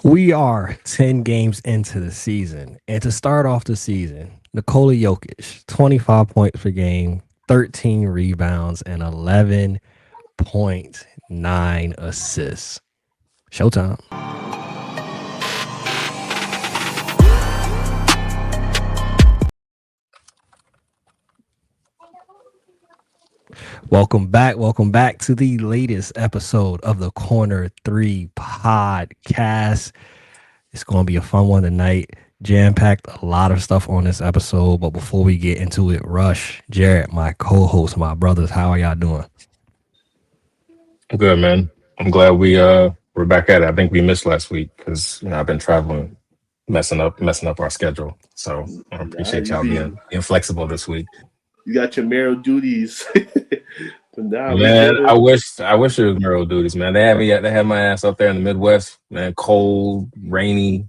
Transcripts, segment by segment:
We are 10 games into the season. And to start off the season, Nikola Jokic, 25 points per game, 13 rebounds, and 11.9 assists. Showtime. Welcome back. Welcome back to the latest episode of the Corner 3 podcast. It's going to be a fun one tonight. Jam packed a lot of stuff on this episode. But before we get into it, Rush, Jarrett, my co host, my brothers, how are y'all doing? Good, man. I'm glad we're back at it. I think we missed last week because I've been traveling, messing up our schedule. So I Nah, appreciate y'all being flexible this week. you got your mayoral duties. But now we Man, good. I wish it was Murrow duties, man. They had my ass up there in the Midwest, man. Cold, rainy,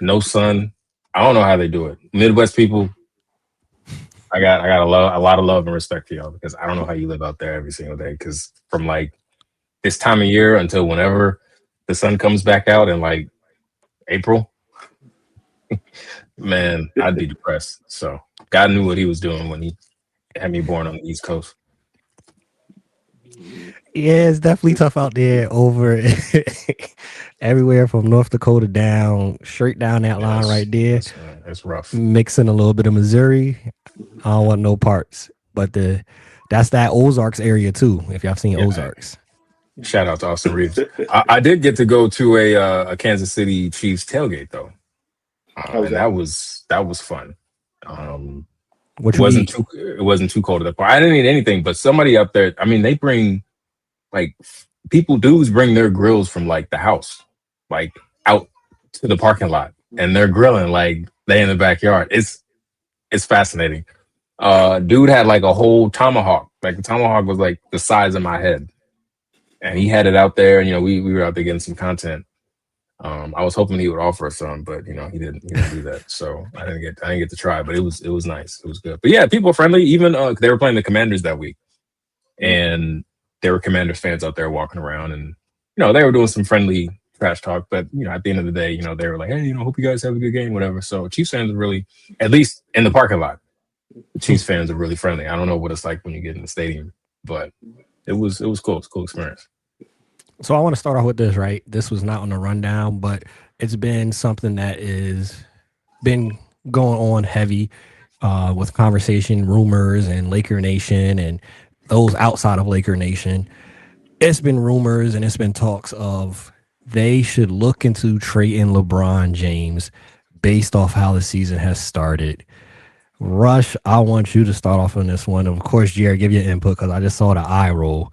no sun. I don't know how they do it. Midwest people, I got a lot of love and respect for y'all because I don't know how you live out there every single day. Because from like this time of year until whenever the sun comes back out in like April, man, I'd be depressed. So God knew what he was doing when he had me born on the East Coast. Yeah, it's definitely tough out there over everywhere from North Dakota down, straight down that line right there. That's rough. Mixing a little bit of Missouri. I don't want no parts. But that's that Ozarks area too, if y'all seen Yeah. Ozarks. Shout out to Austin Reeves. I did get to go to a Kansas City Chiefs tailgate though, How's and that? that was fun. What It you wasn't eat? it wasn't too cold at the park. I didn't eat anything, but somebody up there. I mean, they bring like dudes bring their grills from like the house, like out to the parking lot, and they're grilling like they in the backyard. It's fascinating. Dude had like a whole tomahawk. Like the tomahawk was like the size of my head, and he had it out there. And we were out there getting some content. I was hoping he would offer us some, but he didn't do that. So I didn't get to try, but it was nice. It was good. But yeah, people were friendly. Even they were playing the Commanders that week, and there were Commanders fans out there walking around, and they were doing some friendly trash talk. But at the end of the day, they were like, hey, hope you guys have a good game, whatever. So Chiefs fans are really, at least in the parking lot, the Chiefs fans are really friendly. I don't know what it's like when you get in the stadium, but it was cool. It's a cool experience. So I want to start off with this, right? This was not on the rundown, but it's been something that is been going on heavy with conversation, rumors, and Laker Nation, and those outside of Laker Nation. It's been rumors and it's been talks of they should look into trading LeBron James based off how the season has started. Rush, I want you to start off on this one. Of course, Jared, give your input because I just saw the eye roll.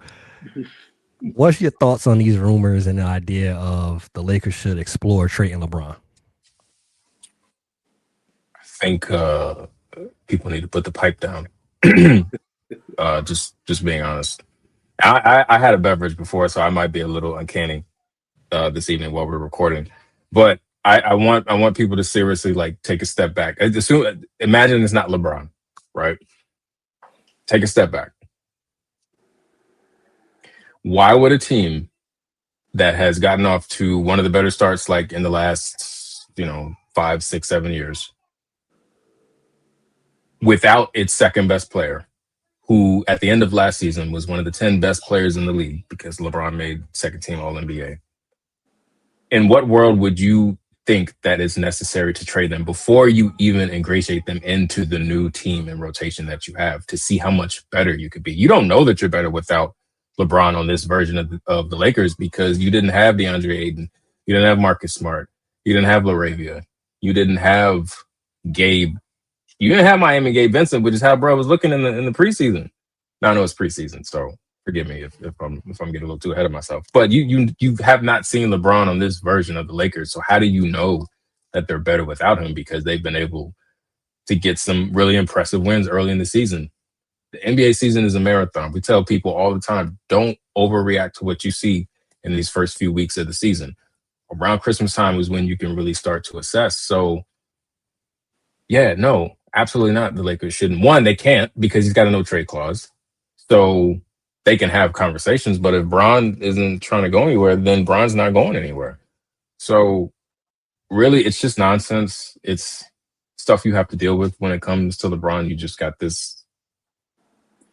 What's your thoughts on these rumors and the idea of the Lakers should explore trading LeBron? I think people need to put the pipe down. Just being honest. I had a beverage before, so I might be a little uncanny this evening while we're recording. But I want people to seriously like take a step back. Imagine it's not LeBron, right? Take a step back. Why would a team that has gotten off to one of the better starts like in the last 5, 6, 7 years without its second best player, who at the end of last season was one of the 10 best players in the league because LeBron made second team All NBA. In what world would you think that is necessary to trade them before you even ingratiate them into the new team and rotation that you have to see how much better you could be? You don't know that you're better without LeBron on this version of the Lakers because you didn't have DeAndre Ayton. You didn't have Marcus Smart. You didn't have LaRavia. You didn't have Gabe. You didn't have Miami Gabe Vincent, which is how bro was looking in the preseason. Now I know it's preseason, so forgive me if I'm getting a little too ahead of myself. But you have not seen LeBron on this version of the Lakers, so how do you know that they're better without him? Because they've been able to get some really impressive wins early in the season. The NBA season is a marathon. We tell people all the time, don't overreact to what you see in these first few weeks of the season. Around Christmas time is when you can really start to assess. So, yeah, no, absolutely not. The Lakers shouldn't. One, they can't because he's got a no trade clause. So they can have conversations. But if Bron isn't trying to go anywhere, then Bron's not going anywhere. So really, it's just nonsense. It's stuff you have to deal with when it comes to LeBron. You just got this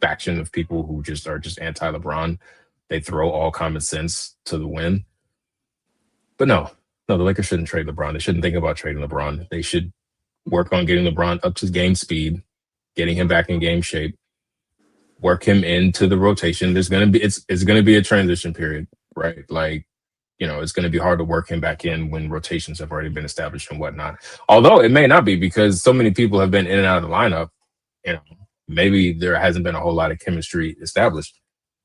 faction of people who just are just anti-LeBron. They throw all common sense to the wind. But no, the Lakers shouldn't trade LeBron. They shouldn't think about trading LeBron. They should work on getting LeBron up to game speed, getting him back in game shape, work him into the rotation. There's gonna be it's gonna be a transition period, right? Like, it's going to be hard to work him back in when rotations have already been established and whatnot. Although it may not be, because so many people have been in and out of the lineup. Maybe there hasn't been a whole lot of chemistry established.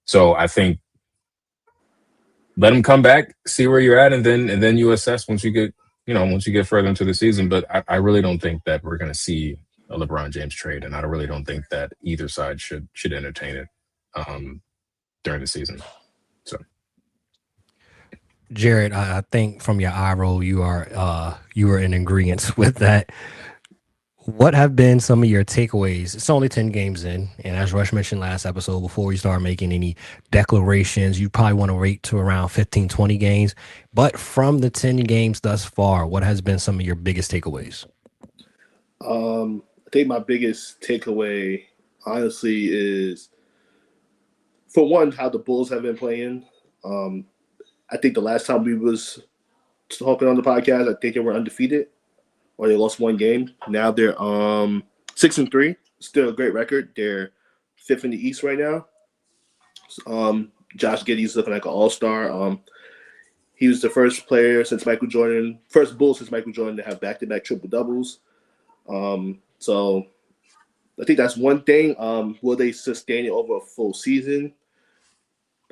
So I think let him come back, see where you're at, and then you assess once you get further into the season. But I really don't think that we're going to see a LeBron James trade, and I really don't think that either side should entertain it during the season. So. Jarrett, I think from your eye roll, you are in agreement with that. What have been some of your takeaways? It's only 10 games in, and as Rush mentioned last episode, before we start making any declarations, you probably want to rate to around 15, 20 games. But from the 10 games thus far, what has been some of your biggest takeaways? I think my biggest takeaway, honestly, is, for one, how the Bulls have been playing. I think the last time we was talking on the podcast, I think they were undefeated, or they lost one game. Now they're 6-3, still a great record. They're 5th in the East right now. Josh Giddey's looking like an all-star. He was the first Bull since Michael Jordan to have back-to-back triple doubles. So I think that's one thing. Will they sustain it over a full season?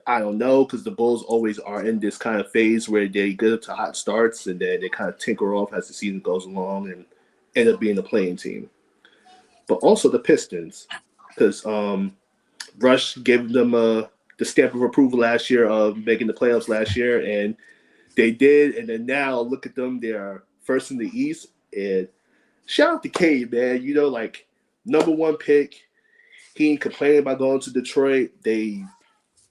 I don't know, because the Bulls always are in this kind of phase where they get to hot starts and then they kind of tinker off as the season goes along and end up being the playing team. But also the Pistons, because Rush gave them the stamp of approval last year of making the playoffs last year, and they did. And then now look at them; they are first in the East. And shout out to Cade, man. Like, number one pick. He ain't complaining about going to Detroit.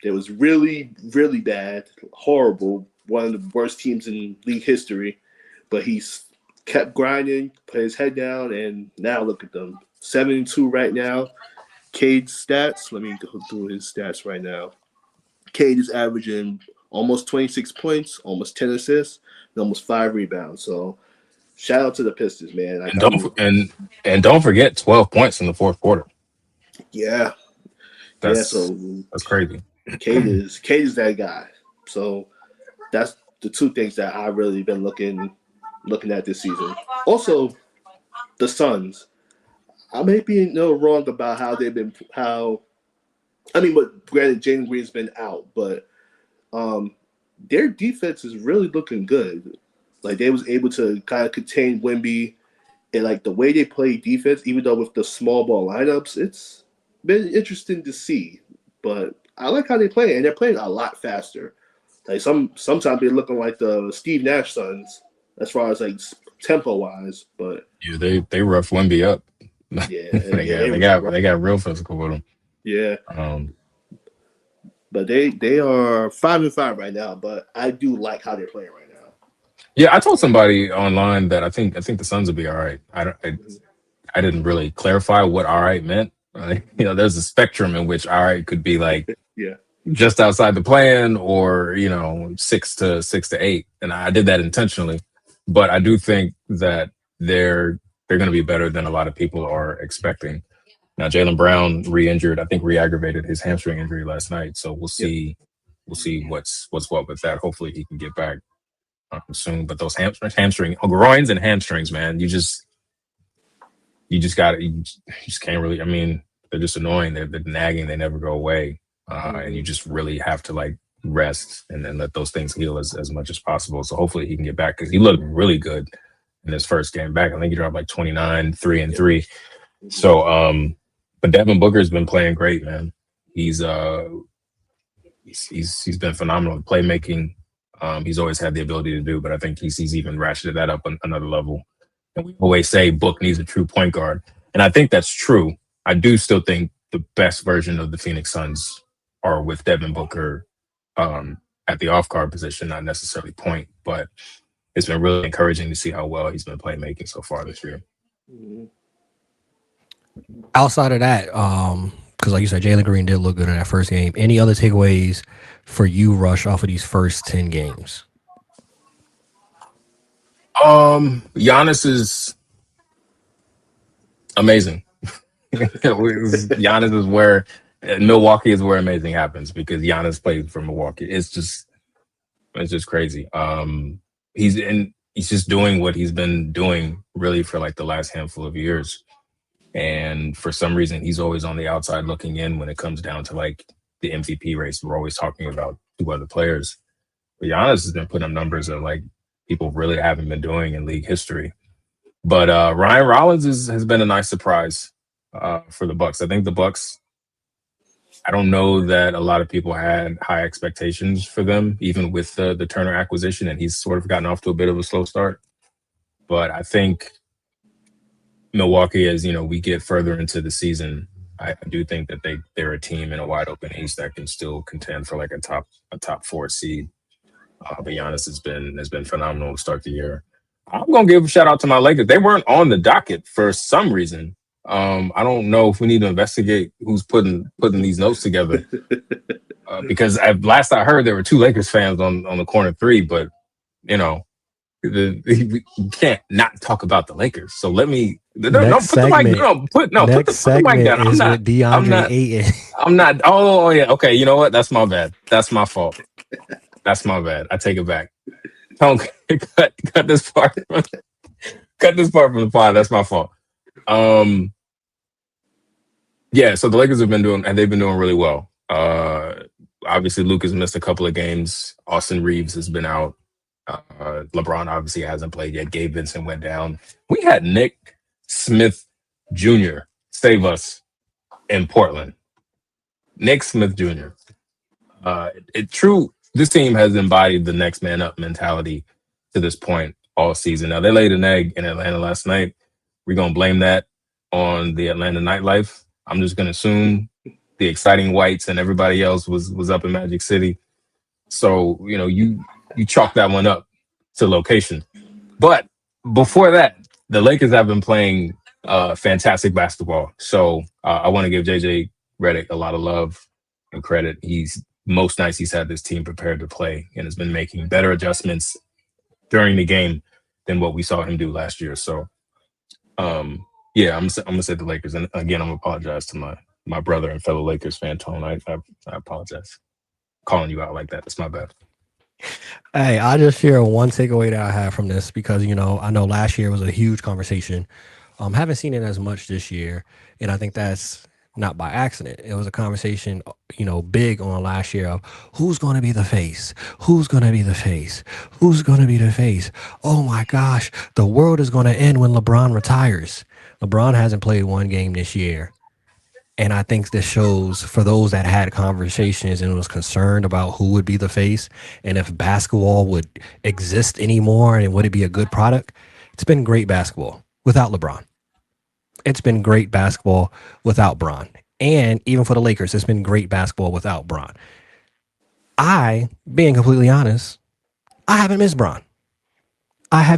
It was really, really bad, horrible, one of the worst teams in league history. But he's kept grinding, put his head down, and now look at them. 7-2 right now. Cade's stats, let me go through his stats right now. Cade is averaging almost 26 points, almost 10 assists, and almost 5 rebounds. So shout out to the Pistons, man. And don't forget 12 points in the fourth quarter. Yeah. That's crazy. Cade is that guy. So that's the two things that I've really been looking at this season. Also, the Suns. I may be wrong about how they've been. But granted, Jalen Green's been out, but their defense is really looking good. Like, they was able to kind of contain Wemby, and like the way they play defense, even though with the small ball lineups, it's been interesting to see. But I like how they play, and they're playing a lot faster. Like, sometimes they're looking like the Steve Nash Suns as far as like tempo wise. But yeah, they rough Wemby up. Yeah, they got real physical with them. Yeah. But they are 5-5 right now. But I do like how they're playing right now. Yeah, I told somebody online that I think the Suns will be all right. I didn't really clarify what all right meant. There's a spectrum in which all right could be like just outside the plan, or 6 to 8, and I did that intentionally. But I do think that they're going to be better than a lot of people are expecting. Now, Jaylen Brown re-injured, I think re-aggravated his hamstring injury last night. So we'll see. We'll see what's what with that. Hopefully he can get back soon. But those hamstring groins and hamstrings, man, you just can't really. I mean, they're just annoying. They're nagging. They never go away. And you just really have to like rest and then let those things heal as much as possible. So hopefully he can get back, because he looked really good in his first game back. I think he dropped like 29, 3 and 3. So, but Devin Booker's been playing great, man. He's been phenomenal in playmaking. He's always had the ability to do, but I think he's even ratcheted that up another level. And we always say Book needs a true point guard, and I think that's true. I do still think the best version of the Phoenix Suns are with Devin Booker at the off guard position, not necessarily point, but it's been really encouraging to see how well he's been playmaking so far this year. Mhm. Outside of that, because like you said, Jalen Green did look good in that first game. Any other takeaways for you, Rush, off of these first 10 games? Giannis is amazing. Giannis is where Milwaukee is where amazing happens because Giannis plays for Milwaukee. It's just crazy. He's just doing what he's been doing really for like the last handful of years. And for some reason, he's always on the outside looking in when it comes down to like the MVP race. We're always talking about two other players. But Giannis has been putting up numbers that like people really haven't been doing in league history. But Ryan Rollins has been a nice surprise for the Bucks. I think the Bucks, I don't know that a lot of people had high expectations for them, even with the Turner acquisition, and he's sort of gotten off to a bit of a slow start. But I think Milwaukee, as you know, we get further into the season, I do think that they're a team in a wide open East that can still contend for like a top 4 seed. But Giannis has been phenomenal to start the year. I'm gonna give a shout out to my Lakers. They weren't on the docket for some reason. I don't know if we need to investigate who's putting these notes together. Because last I heard there were 2 Lakers fans on the corner 3, but you know, we can't not talk about the Lakers. So let me put the mic down. Is with Deandre Ayton. I'm not. Oh yeah. Okay. You know what? That's my bad. That's my fault. That's my bad. I take it back. Don't cut this part. Cut this part from the pod. That's my fault. Yeah. So the Lakers have been doing, and they've been doing really well. Obviously, Luke has missed a couple of games. Austin Reeves has been out. LeBron obviously hasn't played yet. Gabe Vincent went down. We had Nick Smith Jr. save us in Portland. Nick Smith Jr. This team has embodied the next man up mentality to this point all season. Now, they laid an egg in Atlanta last night. We're going to blame that on the Atlanta nightlife. I'm just going to assume the exciting whites and everybody else was up in Magic City. So, you know, you chalk that one up to location. But before that, the Lakers have been playing fantastic basketball. So I want to give JJ Redick a lot of love and credit. He's most nights he's had this team prepared to play and has been making better adjustments during the game than what we saw him do last year. So, yeah, I'm gonna say the Lakers. And again, I'm gonna apologize to my brother and fellow Lakers fan, Tone. I apologize. Calling you out like that. That's my bad. Hey, I just share one takeaway that I have from this because, you know, I know last year was a huge conversation. Haven't seen it as much this year, and I think that's not by accident. It was a conversation, you know, big on last year of who's going to be the face, who's going to be the face, who's going to be the face. Oh my gosh, the world is going to end when LeBron retires. LeBron hasn't played one game this year. And I think this shows for those that had conversations and was concerned about who would be the face and if basketball would exist anymore and would it be a good product. It's been great basketball without LeBron. It's been great basketball without Bron. And even for the Lakers, it's been great basketball without Bron. Being completely honest, I haven't missed Bron. I've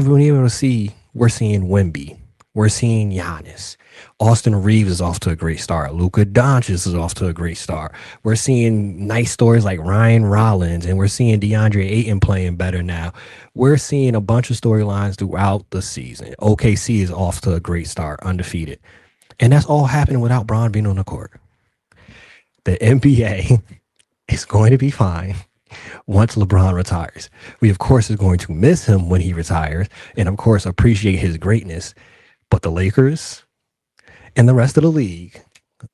been able to see, we're seeing Wemby. We're seeing Giannis. Austin Reeves is off to a great start. Luka Doncic is off to a great start. We're seeing nice stories like Ryan Rollins, and we're seeing Deandre Ayton playing better now. We're seeing a bunch of storylines throughout the season. OKC is off to a great start, undefeated. And that's all happening without Bron being on the court. The NBA is going to be fine once LeBron retires. We, of course, is going to miss him when he retires and, of course, appreciate his greatness. But the Lakers and the rest of the league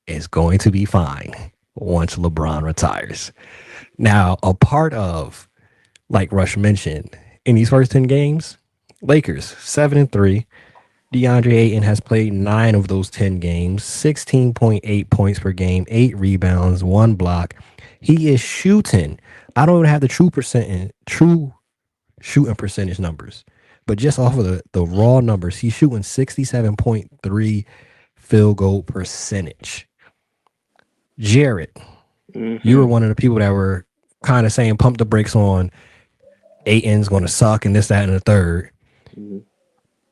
is going to be fine once LeBron retires. Now, a part of, like Rush mentioned, in these first 10 games, Lakers 7-3. DeAndre Ayton has played 9 of those 10 games, 16.8 points per game, 8 rebounds, 1 block. He is shooting. I don't even have the true shooting percentage numbers, but just off of the raw numbers, he's shooting 67.3 field goal percentage. Jarrett, you were one of the people that were kind of saying pump the brakes on Ayton's going to suck and this, that, and the third. Mm-hmm.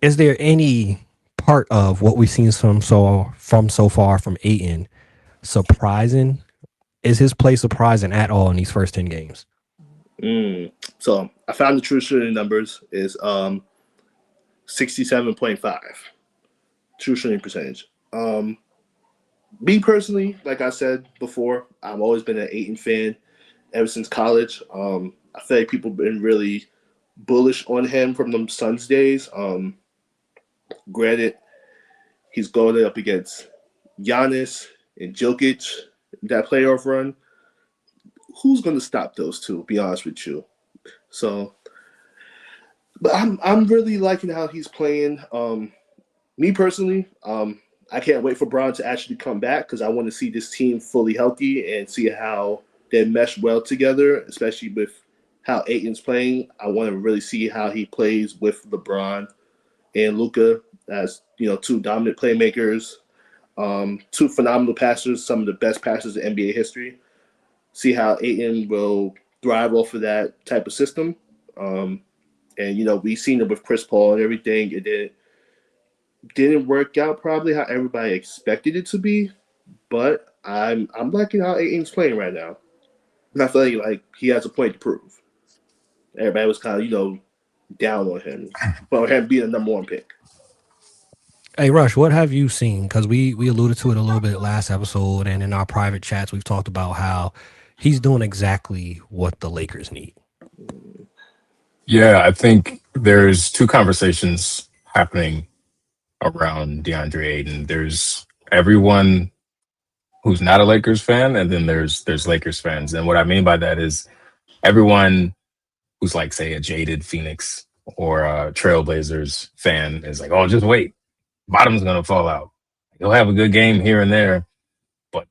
Is there any part of what we've seen so far from Ayton surprising? Is his play surprising at all in these first 10 games? So I found the true shooting numbers is 67.5 true shooting percentage. Me personally, like I said before, I've always been an Ayton fan ever since college. I feel like people have been really bullish on him from them Suns days. Granted, he's going up against Giannis and Jokic, that playoff run. Who's going to stop those two? Be honest with you. So, but I'm really liking how he's playing. Me personally, I can't wait for Bron to actually come back because I want to see this team fully healthy and see how they mesh well together, especially with how Ayton's playing. I want to really see how he plays with LeBron and Luka as two dominant playmakers, two phenomenal passers, some of the best passers in NBA history. See how Ayton will thrive off of that type of system. And we've seen it with Chris Paul and everything. It didn't work out probably how everybody expected it to be, but I'm liking how Ayton's playing right now. And I feel like he has a point to prove. Everybody was kind of down on him, but him being a number one pick. Hey, Rush, what have you seen? Because we alluded to it a little bit last episode, and in our private chats, we've talked about how he's doing exactly what the Lakers need. Yeah, I think there's two conversations happening around DeAndre Ayton. There's everyone who's not a Lakers fan, and then there's Lakers fans. And what I mean by that is everyone who's like, say, a jaded Phoenix or a Trailblazers fan is like, oh, just wait. Bottom's gonna fall out. He'll have a good game here and there, but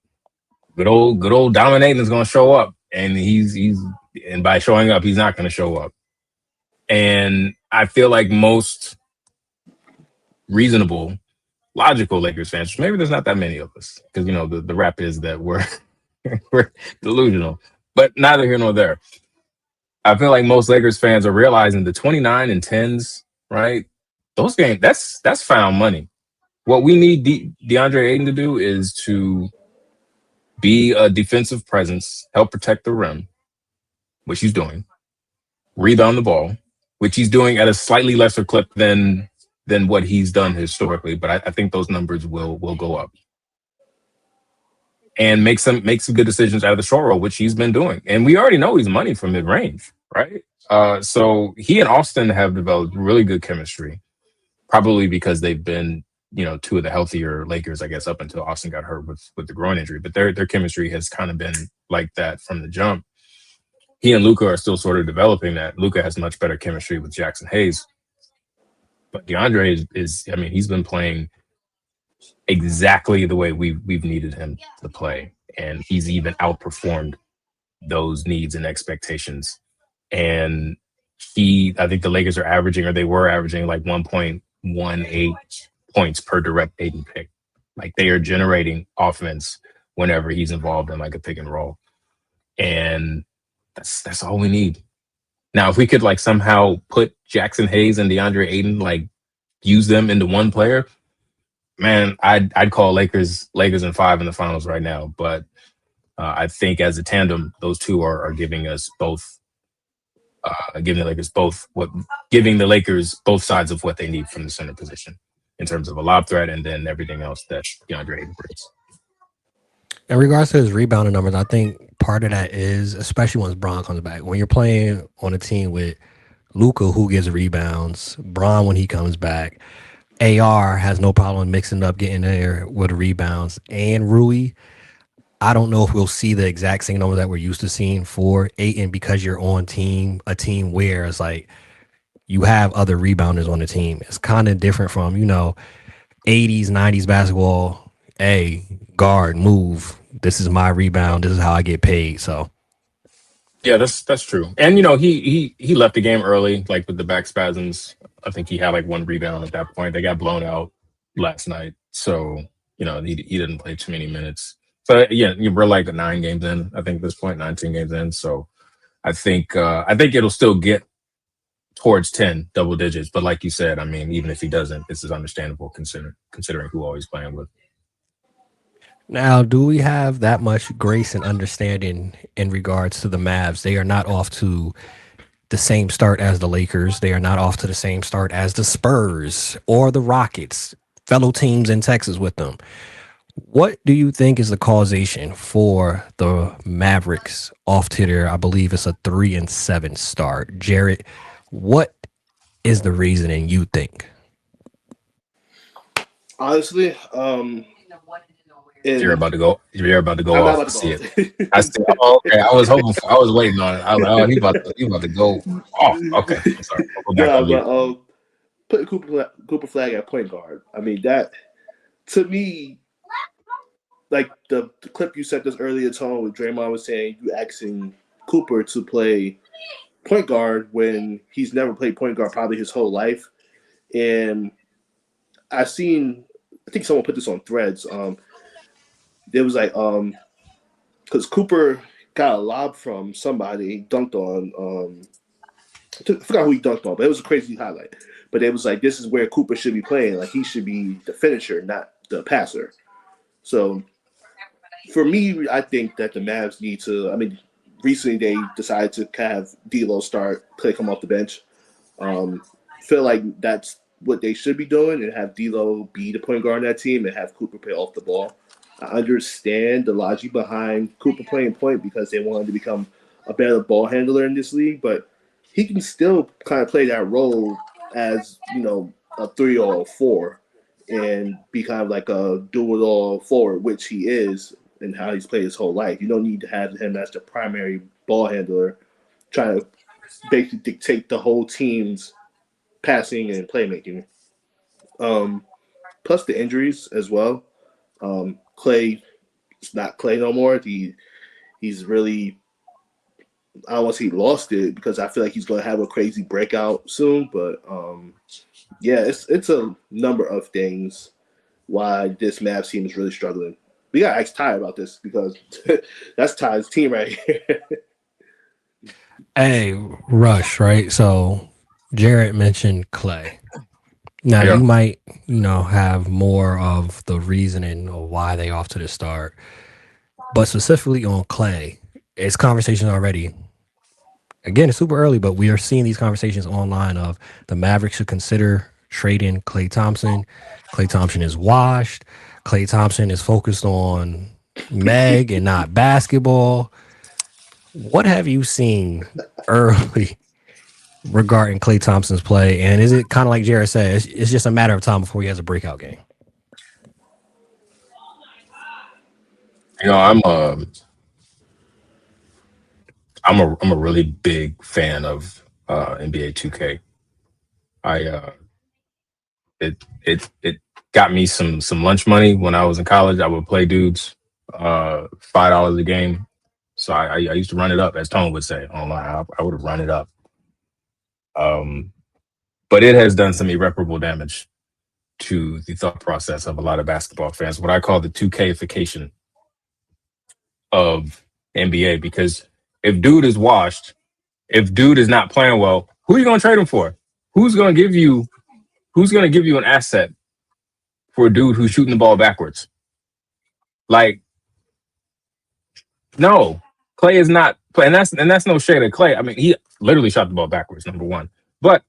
good old dominating is gonna show up. And and by showing up, he's not gonna show up. And I feel like most reasonable, logical Lakers fans, maybe there's not that many of us, because the rap is that we're we're delusional. But neither here nor there. I feel like most Lakers fans are realizing the 29 and 10s, right? Those games, that's found money. What we need DeAndre Ayton to do is to be a defensive presence, help protect the rim, which he's doing, rebound the ball, which he's doing at a slightly lesser clip than what he's done historically. But I think those numbers will go up. And make some good decisions out of the short roll, which he's been doing. And we already know he's money from mid-range, right? So he and Austin have developed really good chemistry, probably because they've been, two of the healthier Lakers, I guess, up until Austin got hurt with the groin injury. But their chemistry has kind of been like that from the jump. He and Luka are still sort of developing that. Luka has much better chemistry with Jackson Hayes. But DeAndre he's been playing exactly the way we've needed him to play. And he's even outperformed those needs and expectations. And I think the Lakers they were averaging like 1.18 points per direct Ayton pick. Like they are generating offense whenever he's involved in like a pick and roll. And that's all we need. Now, if we could like somehow put Jackson Hayes and DeAndre Ayton, like use them into one player, man, I'd call Lakers in 5 in the finals right now. But I think as a tandem, those two are giving us both, giving the Lakers both sides of what they need from the center position in terms of a lob threat and then everything else that DeAndre Ayton brings. In regards to his rebounding numbers, I think part of that is, especially once Bron comes back, when you're playing on a team with Luka, who gets rebounds, Bron when he comes back, AR has no problem mixing up, getting there with the rebounds, and Rui. I don't know if we'll see the exact same number that we're used to seeing for Ayton because you're on a team where it's like you have other rebounders on the team. It's kind of different from 80s, 90s basketball. Hey, guard, move. This is my rebound. This is how I get paid. So, yeah, that's true. And he left the game early, like with the back spasms. I think he had like one rebound at that point. They got blown out last night, so he didn't play too many minutes. So yeah, we're like 9 games in. I think at this point, 19 games in. So I think it'll still get towards 10 double digits. But like you said, I mean, even if he doesn't, this is understandable considering who he's playing with. Now, do we have that much grace and understanding in regards to the Mavs? They are not off to the same start as the Lakers. They are not off to the same start as the Spurs or the Rockets, fellow teams in Texas with them. What do you think is the causation for the Mavericks off to their, I believe it's a 3-7 start? Jarrett, what is the reasoning you think? Honestly, You're about to go. You're about to go I'm not off. about I to see go it. off. I see. Oh, okay. I was hoping. I was waiting on it. I was like, oh, he about to go off. Okay. I'm sorry. I'll go back No, on you. but putting Cooper Flagg at point guard. I mean, that to me, like the clip you sent us earlier, Tone, with Draymond was saying you asking Cooper to play point guard when he's never played point guard probably his whole life. And I think someone put this on Threads. It was like because Cooper got a lob from somebody, he dunked on. I forgot who he dunked on, but it was a crazy highlight. But it was like, this is where Cooper should be playing. Like, he should be the finisher, not the passer. So, for me, I think that the Mavs need to. I mean, recently they decided to have D'Lo come off the bench. Feel like that's what they should be doing, and have D'Lo be the point guard on that team and have Cooper play off the ball. I understand the logic behind Cooper playing point because they wanted to become a better ball handler in this league, but he can still kind of play that role as, a 3 or a 4 and be kind of like a do-it-all forward, which he is and how he's played his whole life. You don't need to have him as the primary ball handler trying to basically dictate the whole team's passing and playmaking. Plus the injuries as well. Clay is not Clay no more. He's really, I don't want to say he lost it because I feel like he's going to have a crazy breakout soon. But yeah, it's a number of things why this Mavs team is really struggling. We got to ask Ty about this because that's Ty's team right here. Hey, Rush, right? So Jarrett mentioned Clay. Now Yeah. you might, have more of the reasoning of why they off to the start, but specifically on Clay, it's conversation already. Again, it's super early, but we are seeing these conversations online of the Mavericks should consider trading Klay Thompson. Klay Thompson is washed. Klay Thompson is focused on Meg and not basketball. What have you seen early regarding Klay Thompson's play? And is it kind of like Jared said, it's just a matter of time before he has a breakout game? I'm a really big fan of NBA 2K. It got me some lunch money when I was in college. I would play dudes $5 a game. So I used to run it up, as Tone would say online. I would run it up. But it has done some irreparable damage to the thought process of a lot of basketball fans, what I call the 2Kification of NBA. Because if dude is washed, if dude is not playing well, who are you going to trade him for? Who's going to give you an asset for a dude who's shooting the ball backwards? Like, no, Klay is not playing. And that's no shade at Klay. I mean, he literally shot the ball backwards, number one. But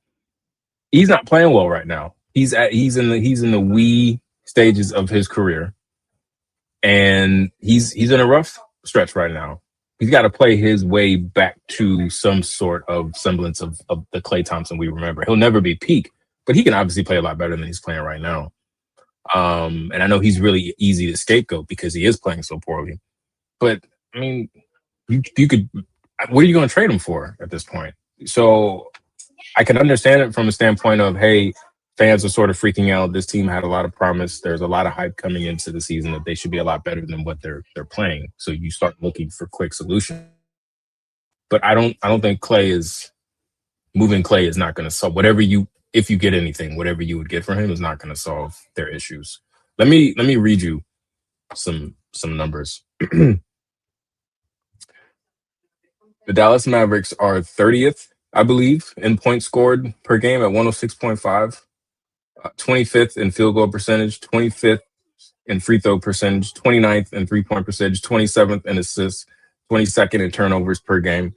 he's not playing well right now. He's in the wee stages of his career, and he's in a rough stretch right now. He's got to play his way back to some sort of semblance of the Klay Thompson we remember. He'll never be peak, but he can obviously play a lot better than he's playing right now. And I know he's really easy to scapegoat because he is playing so poorly. But I mean, you could. What are you going to trade him for at this point? So I can understand it from a standpoint of, hey, fans are sort of freaking out. This team had a lot of promise. There's a lot of hype coming into the season that they should be a lot better than what they're playing. So you start looking for quick solutions. But I don't think moving Klay is not going to solve if you get anything, whatever you would get from him is not going to solve their issues. Let me read you some numbers. The Dallas Mavericks are 30th I believe, in points scored per game at 106.5, 25th in field goal percentage, 25th in free throw percentage, 29th in 3-point percentage, 27th in assists, 22nd in turnovers per game,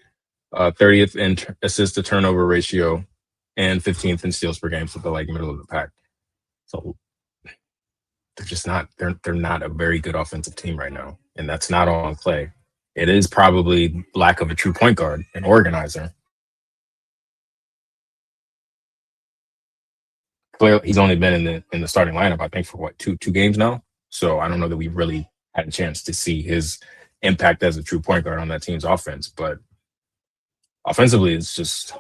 30th in assist to turnover ratio, and 15th in steals per game. So they're like middle of the pack. So they're just not they're not a very good offensive team right now, and that's not all on Clay. It is probably lack of a true point guard, an organizer. Clearly, he's only been in the starting lineup, I think, for what two games now. So I don't know that we really had a chance to see his impact as a true point guard on that team's offense. But offensively, it's just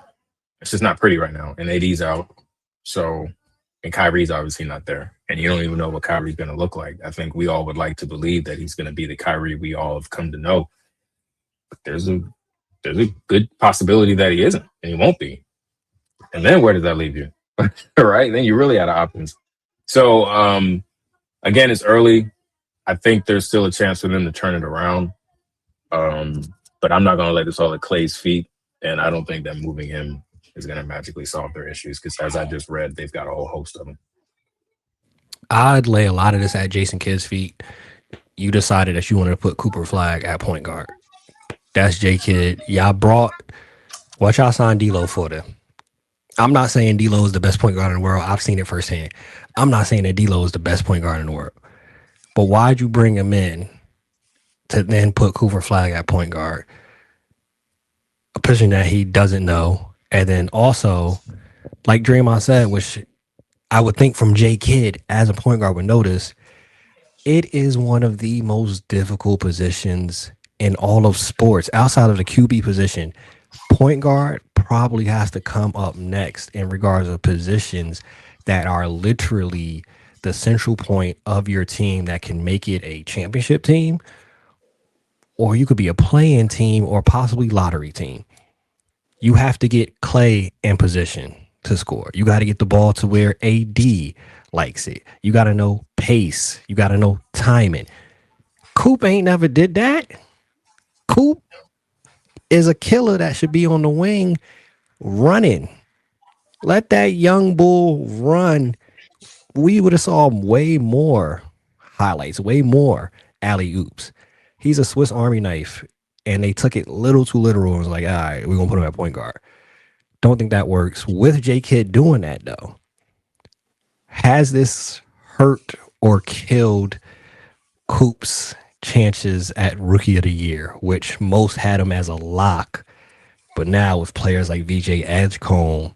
not pretty right now. And AD's out, so and Kyrie's obviously not there, and you don't even know what Kyrie's going to look like. I think we all would like to believe that he's going to be the Kyrie we all have come to know. But there's a good possibility that he isn't, and he won't be. And then where does that leave you? Right? Then you really out of options. So again, it's early. I think there's still a chance for them to turn it around. But I'm not going to let this all at Clay's feet, and I don't think that moving him is going to magically solve their issues because, as I just read, they've got a whole host of them. I'd lay a lot of this at Jason Kidd's feet. You decided that you wanted to put Cooper Flagg at point guard. That's J Kidd. Y'all brought what y'all signed D'Lo for them. I'm not saying D'Lo is the best point guard in the world. I've seen it firsthand. I'm not saying that D'Lo is the best point guard in the world. But why'd you bring him in to then put Cooper Flagg at point guard? A position that he doesn't know. And then also, like Draymond said, which I would think from J Kidd as a point guard would notice, it is one of the most difficult positions in all of sports outside of the QB position. Point guard probably has to come up next in regards of positions that are literally the central point of your team that can make it a championship team, or you could be a play-in team or possibly lottery team. You have to get Clay in position to score. You got to get the ball to where AD likes it. You got to know pace. You got to know timing. Coop ain't never did that. Coop is a killer that should be on the wing running. Let that young bull run. We would have saw way more highlights, way more alley oops. He's a Swiss Army knife, and they took it little too literal and was like, all right, we're going to put him at point guard. Don't think that works. With J Kidd doing that, though, has this hurt or killed Coop's chances at Rookie of the Year, which most had him as a lock? But now with players like VJ Edgecombe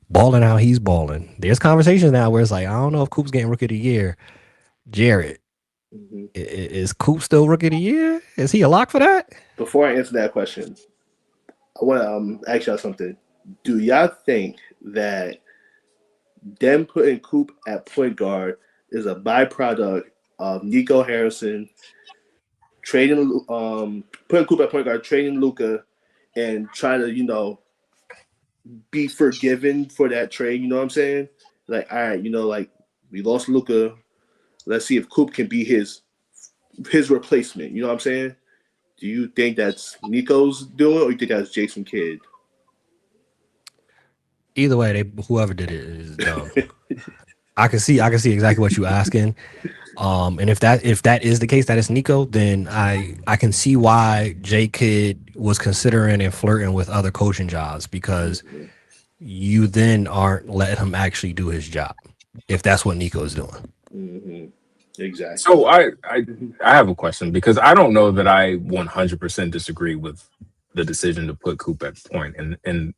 balling out, he's balling. There's conversations now where it's like, I don't know if Coop's getting Rookie of the Year. Jarrett, is Coop still Rookie of the Year? Is he a lock for that? Before I answer that question, I want to ask y'all something. Do y'all think that them putting Coop at point guard is a byproduct of Nico Harrison trading, putting Coop at point guard, trading Luka, and trying to, be forgiven for that trade? You know what I'm saying? Like, all right, like we lost Luka. Let's see if Coop can be his replacement. You know what I'm saying? Do you think that's Nico's doing, or you think that's Jason Kidd? Either way, whoever did it is dumb. I can see exactly what you're asking. And if that is the case, that is Nico, then I can see why J Kidd was considering and flirting with other coaching jobs, because you then aren't letting him actually do his job if that's what Nico is doing. Mm-hmm. Exactly. So I have a question, because I don't know that I 100% disagree with the decision to put Coop at point, and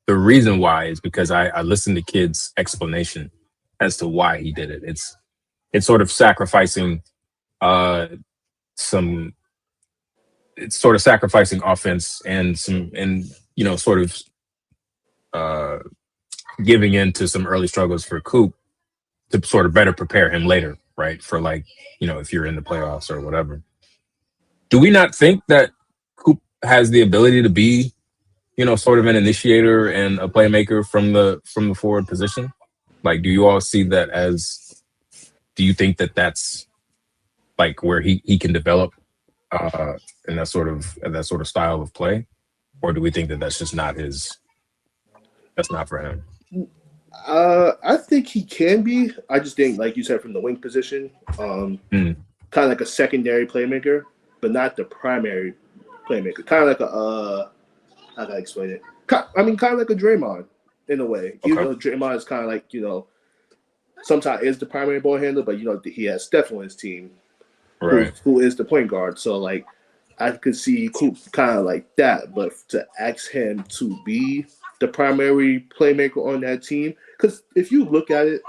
the reason why is because I listened to Kidd's explanation as to why he did it. It's sort of sacrificing it's sort of sacrificing offense and sort of giving in to some early struggles for Coop to sort of better prepare him later, right? For if you're in the playoffs or whatever. Do we not think that Coop has the ability to be, sort of an initiator and a playmaker from the forward position? Like, do you all see that as? Do you think that that's like where he can develop in that sort of style of play, or do we think that that's just not his That's not for him. I think he can be. I just think, like you said, from the wing position, kind of like a secondary playmaker, but not the primary playmaker. Kind of like how can I explain it? I mean, kind of like a Draymond in a way. Okay. Even though Draymond is kind of like, sometimes is the primary ball handler, but he has Steph on his team, Right. who is the point guard. So like, I could see Coop kind of like that, but to ask him to be the primary playmaker on that team, because if you look at it,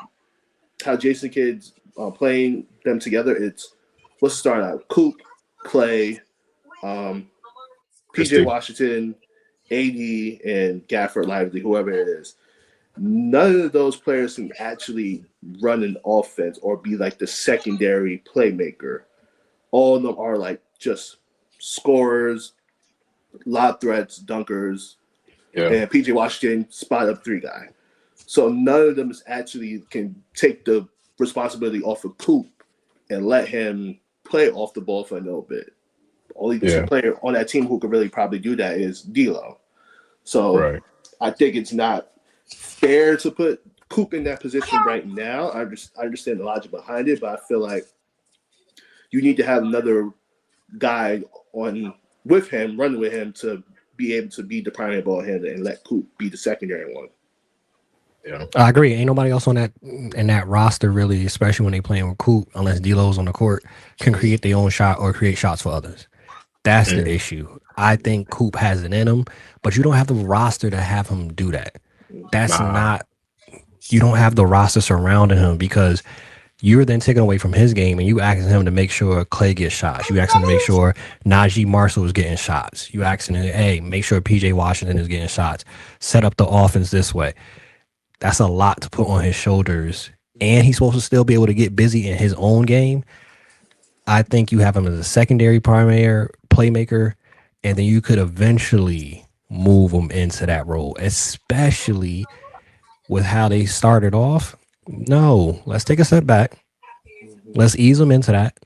how Jason Kidd's playing them together, it's let's start out Coop, Clay, PJ Christie. Washington, AD, and Gafford Lively, whoever it is. None of those players can actually run an offense or be like the secondary playmaker. All of them are like just scorers, lob threats, dunkers, and PJ Washington spot up three guy. So none of them is actually can take the responsibility off of Coop and let him play off the ball for a little bit. Only player on that team who could really probably do that is D'Lo. So I think it's not fair to put Coop in that position right now. I understand the logic behind it, but I feel like you need to have another guy running with him to be able to be the primary ball handler and let Coop be the secondary one. Yeah, I agree. Ain't nobody else on that roster really, especially when they playing with Coop, unless D'Lo's on the court, can create their own shot or create shots for others. That's the issue. I think Coop has it in him, but you don't have the roster to have him do that. That's not. You don't have the roster surrounding him because you're then taking away from his game and you asking him to make sure Clay gets shots. You asking him to make sure Najee Marshall is getting shots. You asking him, hey, make sure PJ Washington is getting shots. Set up the offense this way. That's a lot to put on his shoulders. And he's supposed to still be able to get busy in his own game. I think you have him as a secondary primary playmaker, and then you could eventually move him into that role, especially with how they started off. No, let's take a step back. Let's ease him into that.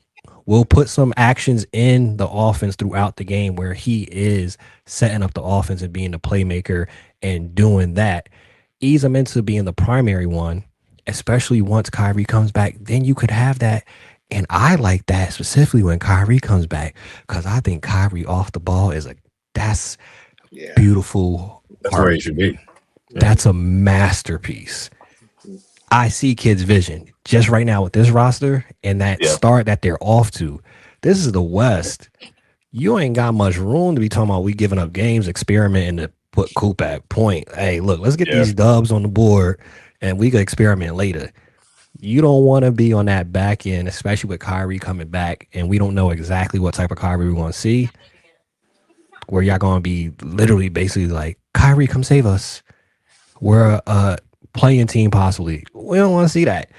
We'll put some actions in the offense throughout the game where he is setting up the offense and being the playmaker and doing that. Ease him into being the primary one, especially once Kyrie comes back. Then you could have that. And I like that specifically when Kyrie comes back because I think Kyrie off the ball is that's beautiful. That's where he should be. That's a masterpiece. I see kids' vision just right now with this roster and that start that they're off to. This is the West. You ain't got much room to be talking about we giving up games, experimenting to put Coop at point. Hey, look, let's get these dubs on the board and we could experiment later. You don't want to be on that back end, especially with Kyrie coming back, and we don't know exactly what type of Kyrie we're going to see, where y'all going to be literally basically like, Kyrie, come save us. We're a playing team possibly. We don't want to see that.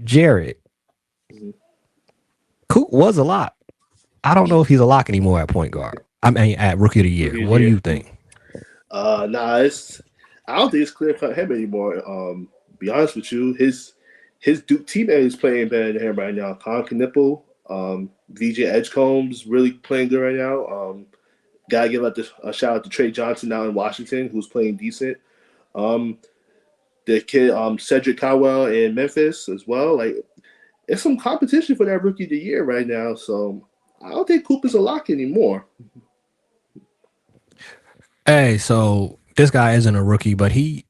Jarrett. Coop was a lock. I don't know if he's a lock anymore at point guard. I mean, at rookie of the year. What do you think? I don't think it's clear cut him anymore. Be honest with you, his Duke teammate is playing better than him right now. Con Knipple, VJ Edgecomb's really playing good right now. Gotta give a shout out to Trey Johnson now in Washington, who's playing decent. The kid Cedric Cowell in Memphis as well. Like, it's some competition for that rookie of the year right now. So I don't think Coop is a lock anymore. Hey, so this guy isn't a rookie, but he,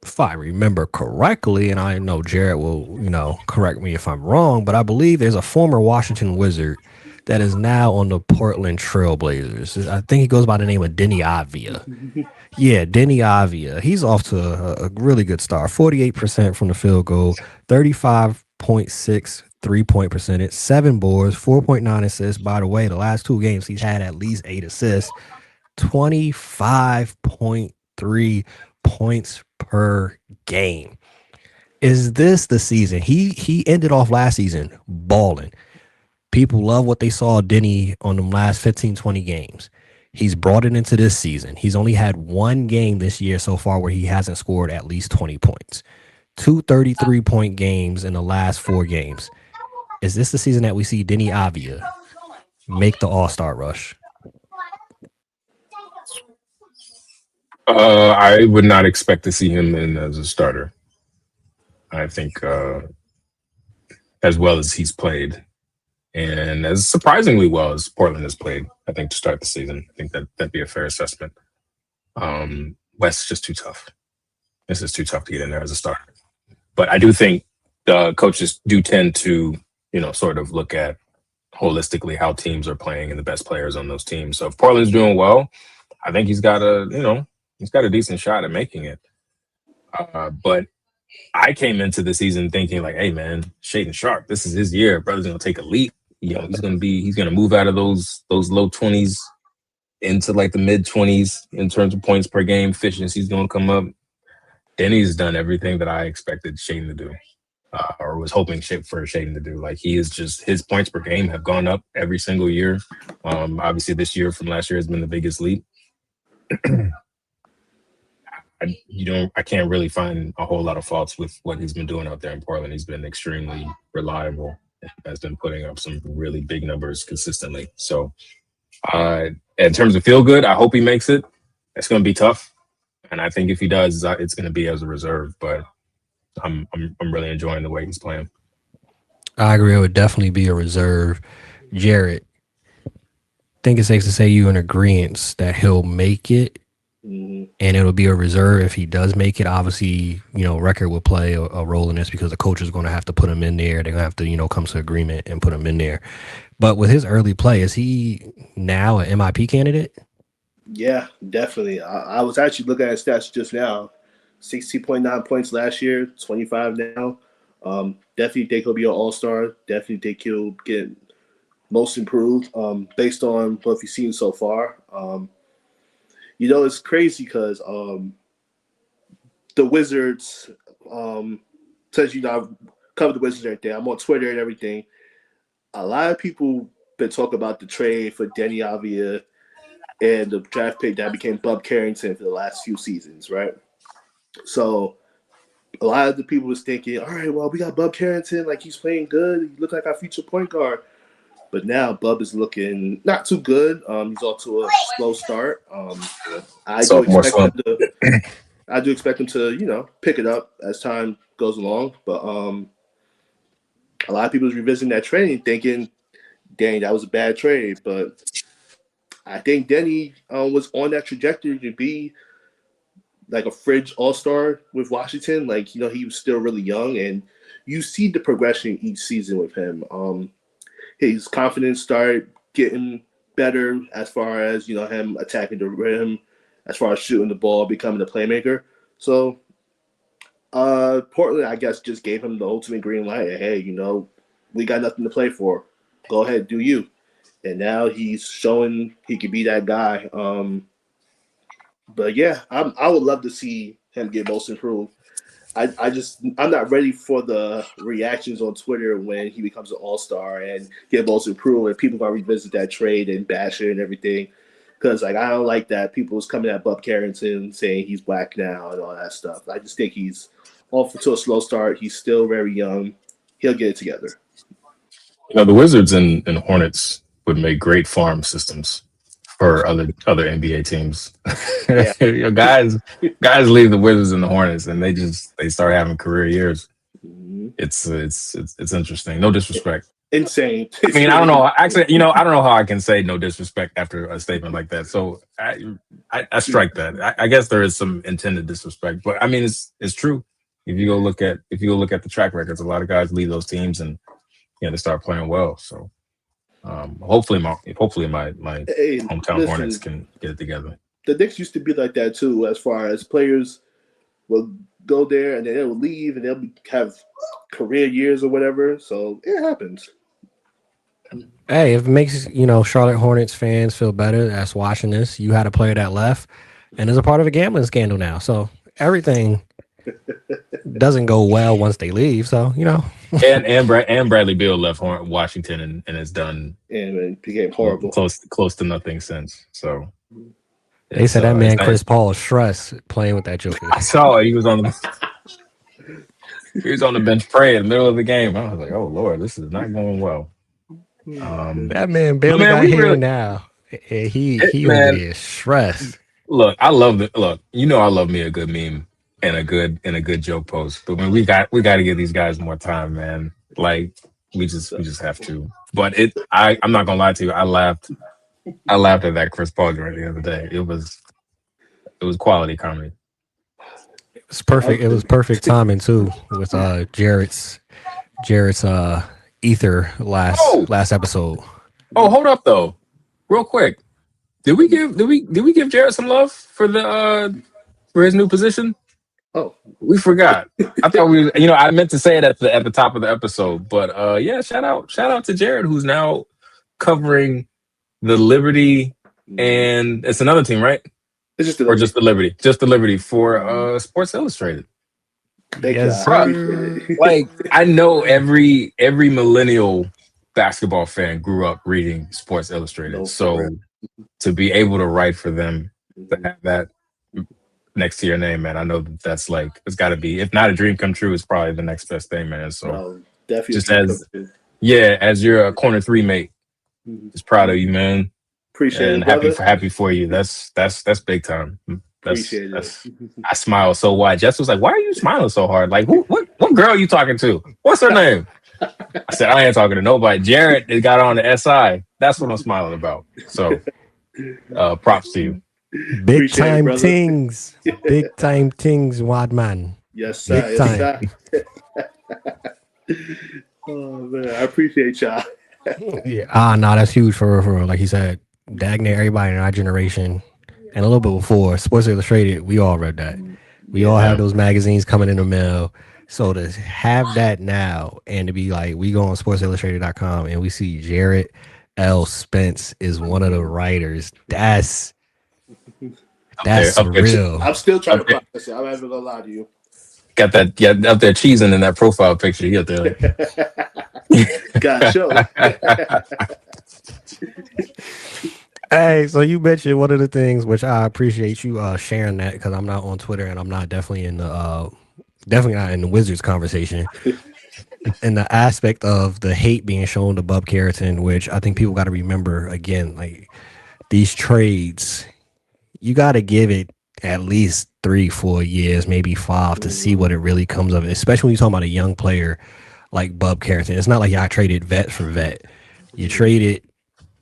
if I remember correctly, and I know Jarrett will, correct me if I'm wrong, but I believe there's a former Washington Wizard that is now on the Portland Trailblazers. I think he goes by the name of Deni Avdija. Yeah, Deni Avdija. He's off to a really good start. 48% from the field goal, 35.6 3-point percentage, 7 boards, 4.9 assists. By the way, the last 2 games he's had at least 8 assists, 25.3 points per game. Is this the season? He ended off last season balling. People love what they saw Deni on the last 15, 20 games. He's brought it into this season. He's only had 1 game this year so far where he hasn't scored at least 20 points. 2 33-point games in the last 4 games. Is this the season that we see Deni Avdija make the All-Star rush? I would not expect to see him in as a starter. I think as well as he's played, and as surprisingly well as Portland has played, I think to start the season, I think that'd be a fair assessment. West is just too tough. This is too tough to get in there as a starter. But I do think the coaches do tend to, sort of look at holistically how teams are playing and the best players on those teams. So if Portland's doing well, I think he's got a decent shot at making it. But I came into the season thinking like, hey man, Shaedon Sharpe, this is his year. Brother's gonna take a leap. He's gonna move out of those low 20s into like the mid 20s in terms of points per game. Efficiency's gonna come up. Deni's done everything that I expected Shaedon to do, or was hoping for Shaedon to do. Like he is just, his points per game have gone up every single year. Obviously this year from last year has been the biggest leap. I can't really find a whole lot of faults with what he's been doing out there in Portland. He's been extremely reliable and has been putting up some really big numbers consistently. So in terms of feel good, I hope he makes it. It's going to be tough. And I think if he does, it's going to be as a reserve, but I'm really enjoying the way he's playing. I agree. It would definitely be a reserve. Jarrett, I think it's safe to say you in agreement that he'll make it. And it'll be a reserve if he does make it. Obviously, record will play a role in this because the coach is going to have to put him in there. They're going to have to, come to agreement and put him in there. But with his early play, is he now an MIP candidate? Yeah, definitely. I was actually looking at his stats just now. 60.9 points last year, 25 now. Definitely think he'll be an all-star. Definitely think he'll get most improved based on what we've seen so far. It's crazy because the Wizards, since I've covered the Wizards and everything, I'm on Twitter and everything. A lot of people been talking about the trade for Deni Avdija and the draft pick that became Bub Carrington for the last few seasons, right? So a lot of the people was thinking, all right, well, we got Bub Carrington, like he's playing good. He looks like our future point guard. But now Bub is looking not too good. He's off to a slow start. I do expect him to, pick it up as time goes along. But a lot of people is revisiting that trade and thinking, dang, that was a bad trade. But I think Deni was on that trajectory to be like a fridge all-star with Washington. Like, he was still really young. And you see the progression each season with him. His confidence started getting better as far as, him attacking the rim, as far as shooting the ball, becoming a playmaker. So Portland, I guess, just gave him the ultimate green light. Hey, we got nothing to play for. Go ahead, do you. And now he's showing he could be that guy. But, yeah, I would love to see him get most improved. I'm not ready for the reactions on Twitter when he becomes an all-star and get most improved, and people gonna revisit that trade and bash it and everything. Because I don't like that people was coming at Bub Carrington saying he's whack now and all that stuff. I just think he's off to a slow start. He's still very young. He'll get it together. The Wizards and Hornets would make great farm systems for other NBA teams. Yeah. guys leave the Wizards and the Hornets and they start having career years. Mm-hmm. It's interesting. No disrespect. Insane. I mean, I don't know. Actually, I don't know how I can say no disrespect after a statement like that. So I strike that. I guess there is some intended disrespect, but I mean, it's true. If you go look at the track records, a lot of guys leave those teams and they start playing well. So. Hopefully my hometown Hornets can get it together. The Knicks used to be like that too, as far as players will go there and then they will leave and they'll have career years or whatever. So it happens. Hey, if it makes Charlotte Hornets fans feel better that's watching this, you had a player that left and is a part of a gambling scandal now. So everything doesn't go well once they leave. So and Bradley Beal left Washington and has done and it became horrible, close to nothing since. So they said that man Chris Paul stressed playing with that joker. I saw it. He was on the bench praying in the middle of the game. I was like, oh Lord, this is not going well. That man barely got here now. He was stressed. Look, I love it. Look, you know I love me a good meme and a good joke post. But when we got to give these guys more time, man. Like we So, just have to. But I'm not gonna lie to you. I laughed at that Chris Paul joint the other day. It was quality comedy. It's perfect. It was perfect timing too with Jarrett's ether Oh, last episode. hold up though, real quick. Did we give Jarrett some love for his new position? oh, We forgot. I thought I meant to say it at the top of the episode, but yeah, shout out to Jared, who's now covering the Liberty, and it's another team, right? it's just a Or little. just the Liberty for Sports Illustrated. Thank you. Yes, I Bruh, appreciate it. like I know every millennial basketball fan grew up reading Sports Illustrated, No, for real. so to be able to write for them, to Mhm. have that next to your name, man, I know that's like it's got to be, if not a dream come true, it's probably the next best thing, man. So No, definitely a just dream come as true. yeah, as your corner three mate, Mhm. just proud of you, man, Appreciate and it, brother. happy for you. That's big time. Appreciate it. That's I smile so wide. Jess was like, "Why are you smiling so hard? Like, what girl are you talking to? What's her name?" I said, "I ain't talking to nobody." Jarrett got on the SI. That's what I'm smiling about. So, props to you. big Appreciate it, time brother. things, big time things, Wadman. Yes, Big sir. Yes, time. sir. Oh man, I appreciate y'all. Yeah. No, that's huge for real, for real. Like he said, dag near everybody in our generation and a little bit before Sports Illustrated, we all read that. We all Yeah. have Yeah, those magazines coming in the mail. So to have that now and to be like, we go on sportsillustrated.com and we see Jarrett L. Spence is one of the writers. That's up there, surreal. I'm still trying up to there, process it. I'm not even gonna lie to you. got that, yeah, up there cheesing in that profile picture. He up there like, God show. Hey, so you mentioned one of the things which I appreciate you sharing that because I'm not on Twitter and I'm not definitely not in the Wizards conversation. And the aspect of the hate being shown to Bub Carrington, which I think people got to remember again, like these trades, you got to give it at least 3-4 years, maybe 5 to see what it really comes of it, especially when you're talking about a young player like Bub Carrington. It's not like y'all traded vet for vet. You traded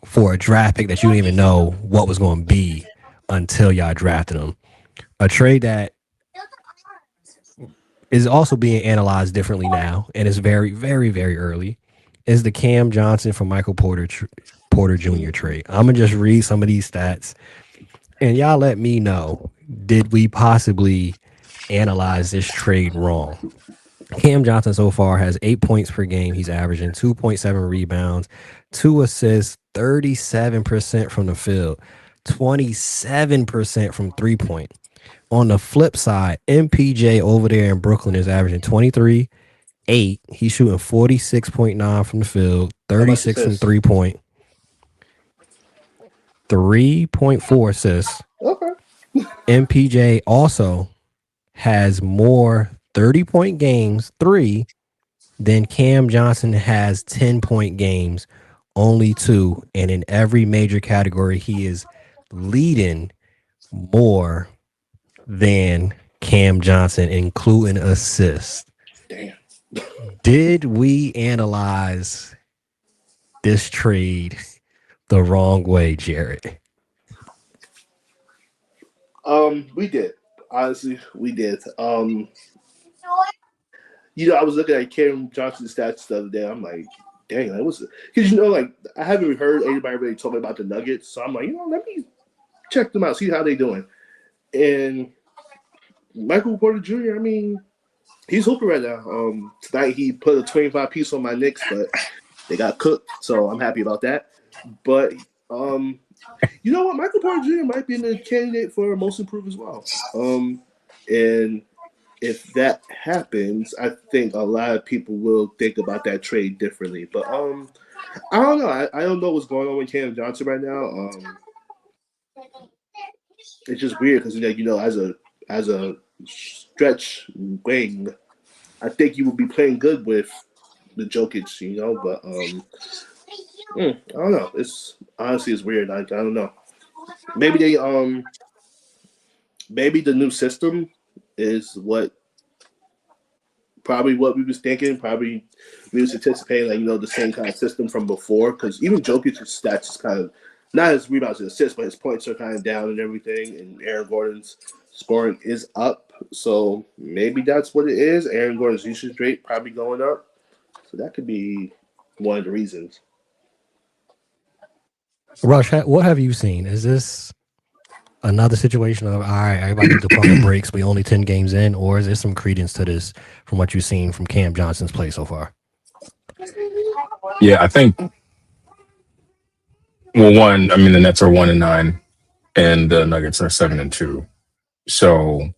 for a draft pick that you didn't even know what was going to be until y'all drafted him. A trade that is also being analyzed differently now and is very, very, very early is the Cam Johnson from Michael Porter Jr. trade. I'm gonna just read some of these stats and y'all let me know, did we possibly analyze this trade wrong? Cam Johnson so far has 8 points per game. He's averaging 2.7 rebounds, 2 assists, 37% from the field, 27% from 3 point. On the flip side, MPJ over there in Brooklyn is averaging 23, 8. He's shooting 46.9 from the field, How much 36 from assists? 3 point, 3.4 assists. Okay. MPJ also has more 30-point games, 3, than Cam Johnson has 10-point games, only 2. And in every major category, he is leading more than Cam Johnson, including assists. Damn. Did we analyze this trade the wrong way, Jarrett? We did. Honestly, we did. I was looking at Cam Johnson's stats the other day. I'm like, dang, that was because like I haven't heard anybody really talking about the Nuggets, so I'm like, let me check them out, see how they doing. And Michael Porter Jr., I mean, he's hooping right now. Tonight he put a 25 piece on my Knicks, but they got cooked, so I'm happy about that. But you know what? Michael Porter Jr. might be in the candidate for most improved as well. And if that happens, I think a lot of people will think about that trade differently. But I don't know. I don't know what's going on with Cam Johnson right now. It's just weird because as a stretch wing, I think you would be playing good with the Jokic, but I don't know. It's honestly it's weird. I don't know. Maybe they maybe the new system is probably what we was thinking. Probably we was anticipating, like, the same kind of system from before. Because even Jokic's stats is kind of not his rebounds and assists, but his points are kind of down and everything. And Aaron Gordon's scoring is up, so maybe that's what it is. Aaron Gordon's usage rate probably going up, so that could be one of the reasons. Rush, what have you seen? Is this another situation of, all right, everybody needs to pump the brakes, we only 10 games in, or is there some credence to this from what you've seen from Cam Johnson's play so far? Yeah, I think, well, one, I mean, the Nets are 1-9 and the Nuggets are 7-2. So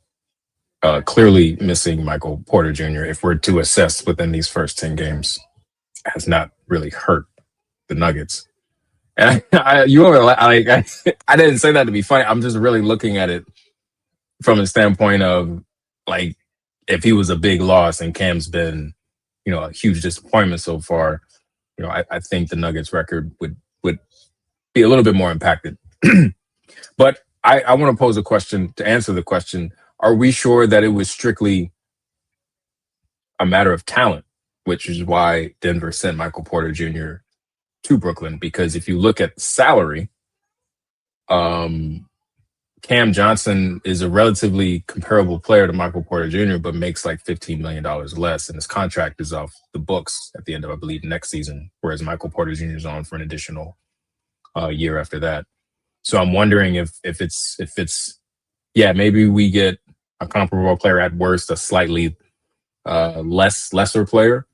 clearly missing Michael Porter Jr., if we're to assess within these first 10 games, has not really hurt the Nuggets. And I didn't say that to be funny. I'm just really looking at it from a standpoint of, like, if he was a big loss and Cam's been, a huge disappointment so far, I think the Nuggets record would be a little bit more impacted. But I want to pose a question to answer the question. Are we sure that it was strictly a matter of talent, which is why Denver sent Michael Porter Jr. to Brooklyn? Because if you look at salary, Cam Johnson is a relatively comparable player to Michael Porter Jr., but makes like $15 million less, and his contract is off the books at the end of, I believe, next season, whereas Michael Porter Jr. is on for an additional year after that. So I'm wondering if it's maybe we get a comparable player, at worst a slightly lesser player,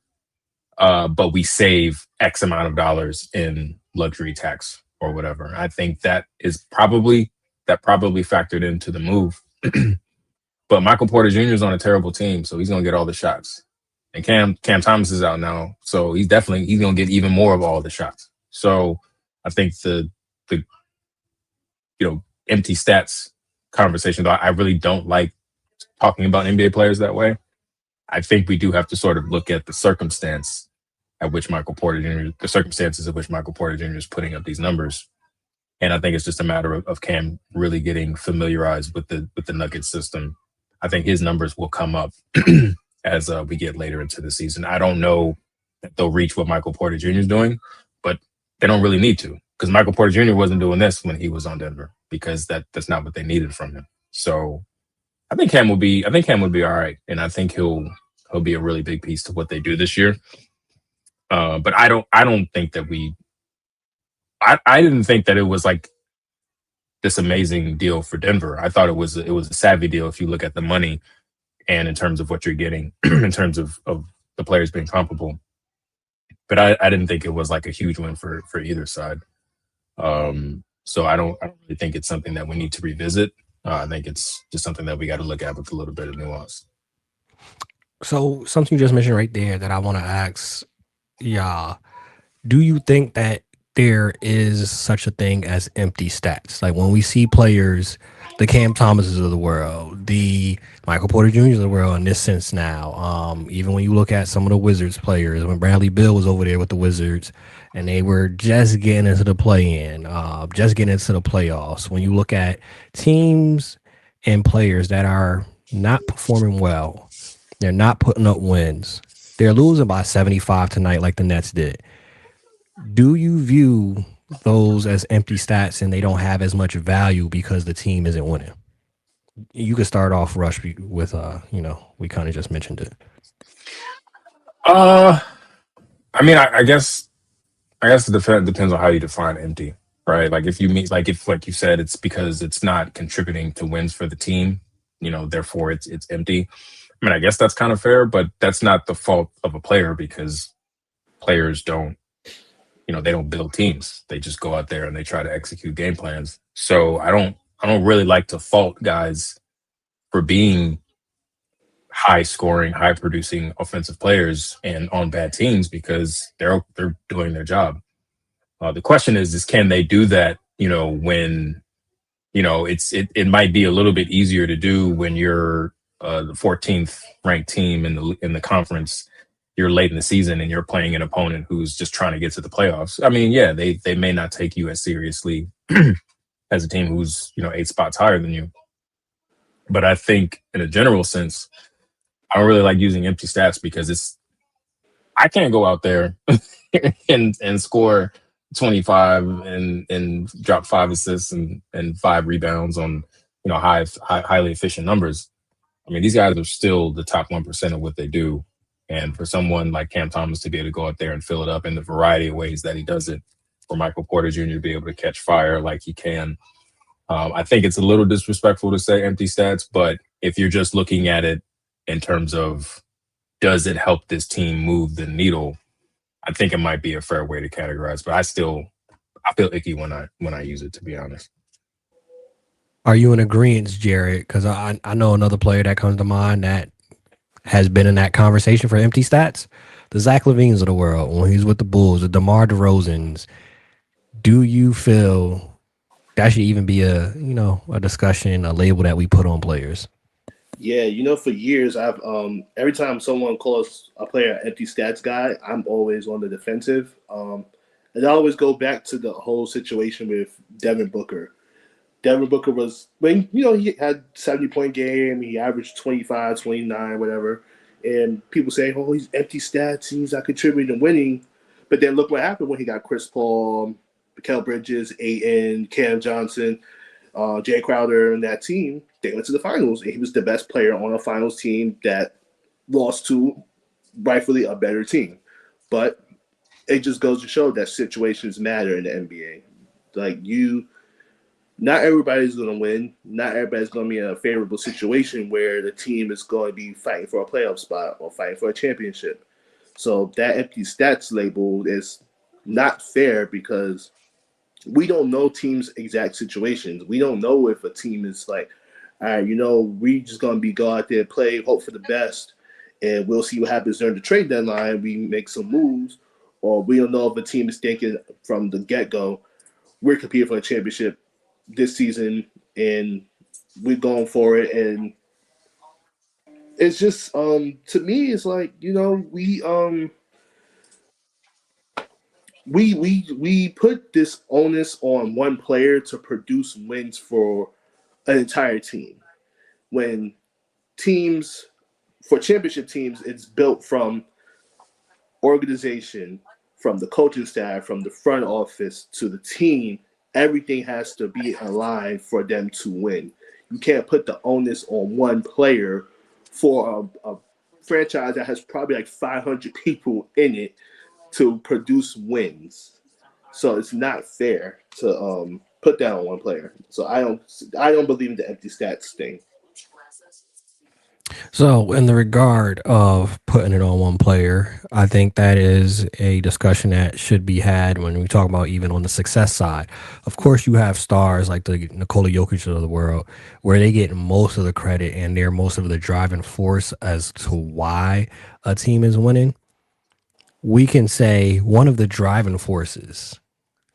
but we save X amount of dollars in luxury tax or whatever. I think that probably factored into the move. But Michael Porter Jr. is on a terrible team, so he's gonna get all the shots. And Cam Thomas is out now, so he's gonna get even more of all the shots. So I think the empty stats conversation, though, I really don't like talking about NBA players that way. I think we do have to sort of look at the circumstances of which Michael Porter Jr. is putting up these numbers. And I think it's just a matter of Cam really getting familiarized with the Nuggets system. I think his numbers will come up as we get later into the season. I don't know that they'll reach what Michael Porter Jr. is doing, but they don't really need to, because Michael Porter Jr. wasn't doing this when he was on Denver, because that's not what they needed from him. So I think Cam will be all right, and I think he'll be a really big piece to what they do this year. But I don't think that I didn't think that it was like this amazing deal for Denver. I thought it was a savvy deal if you look at the money and in terms of what you're getting in terms of the players being comparable. But I didn't think it was like a huge win for either side. So I don't really think it's something that we need to revisit. I think it's just something that we got to look at with a little bit of nuance. So something you just mentioned right there that I want to ask, do you think that there is such a thing as empty stats? Like when we see players, the Cam Thomases of the world, the Michael Porter Jr.'s of the world in this sense now, even when you look at some of the Wizards players, when Bradley Beal was over there with the Wizards and they were just getting into the play-in, just getting into the playoffs, when you look at teams and players that are not performing well, they're not putting up wins, they're losing by 75 tonight like the Nets did. Do you view those as empty stats and they don't have as much value because the team isn't winning? You could start off, Rush, with we kind of just mentioned it. I mean, I guess it depends on how you define empty, right? Like if like you said, it's because it's not contributing to wins for the team, therefore it's empty. I mean, I guess that's kind of fair, but that's not the fault of a player, because players don't, they don't build teams. They just go out there and they try to execute game plans. So I don't really like to fault guys for being high scoring, high producing offensive players and on bad teams, because they're doing their job. The question is can they do that, when, it might be a little bit easier to do when you're the 14th ranked team in the conference. You're late in the season and you're playing an opponent who's just trying to get to the playoffs. I mean, yeah, they may not take you as seriously as a team who's, 8 spots higher than you. But I think in a general sense, I don't really like using empty stats because I can't go out there and score 25 and drop 5 assists and 5 rebounds on highly efficient numbers. I mean, these guys are still the top 1% of what they do. And for someone like Cam Thomas to be able to go out there and fill it up in the variety of ways that he does it, for Michael Porter Jr. to be able to catch fire like he can, I think it's a little disrespectful to say empty stats, but if you're just looking at it in terms of does it help this team move the needle, I think it might be a fair way to categorize. But I feel icky when I use it, to be honest. Are you in agreement, Jarrett? Because I know another player that comes to mind that has been in that conversation for empty stats. The Zach Levines of the world, when he's with the Bulls, the DeMar DeRozans. Do you feel that should even be a discussion, a label that we put on players? Yeah, for years I've every time someone calls a player an empty stats guy, I'm always on the defensive. And I always go back to the whole situation with Devin Booker. Devin Booker was when he had 70-point game, he averaged 25, 29, whatever. And people say, "Oh, he's empty stats, he's not contributing to winning." But then look what happened when he got Chris Paul, Mikal Bridges, Ayton, Cam Johnson, Jay Crowder, and that team. They went to the finals, and he was the best player on a finals team that lost to rightfully a better team. But it just goes to show that situations matter in the NBA. Like not everybody's going to win. Not everybody's going to be in a favorable situation where the team is going to be fighting for a playoff spot or fighting for a championship. So that empty stats label is not fair because we don't know teams' exact situations. We don't know if a team is like, all right, we just going to go out there, play, hope for the best, and we'll see what happens during the trade deadline. We make some moves, or we don't know if a team is thinking from the get-go, we're competing for a championship this season, and we're going for it. And it's just, to me, it's like, we put this onus on one player to produce wins for an entire team. When teams, for championship teams, it's built from organization, from the coaching staff, from the front office to the team. Everything has to be aligned for them to win. You can't put the onus on one player for a franchise that has probably like 500 people in it to produce wins. So it's not fair to put that on one player. So I don't believe in the empty stats thing. So, in the regard of putting it on one player, I think that is a discussion that should be had when we talk about even on the success side. Of course, you have stars like the Nikola Jokic of the world, where they get most of the credit and they're most of the driving force as to why a team is winning. We can say one of the driving forces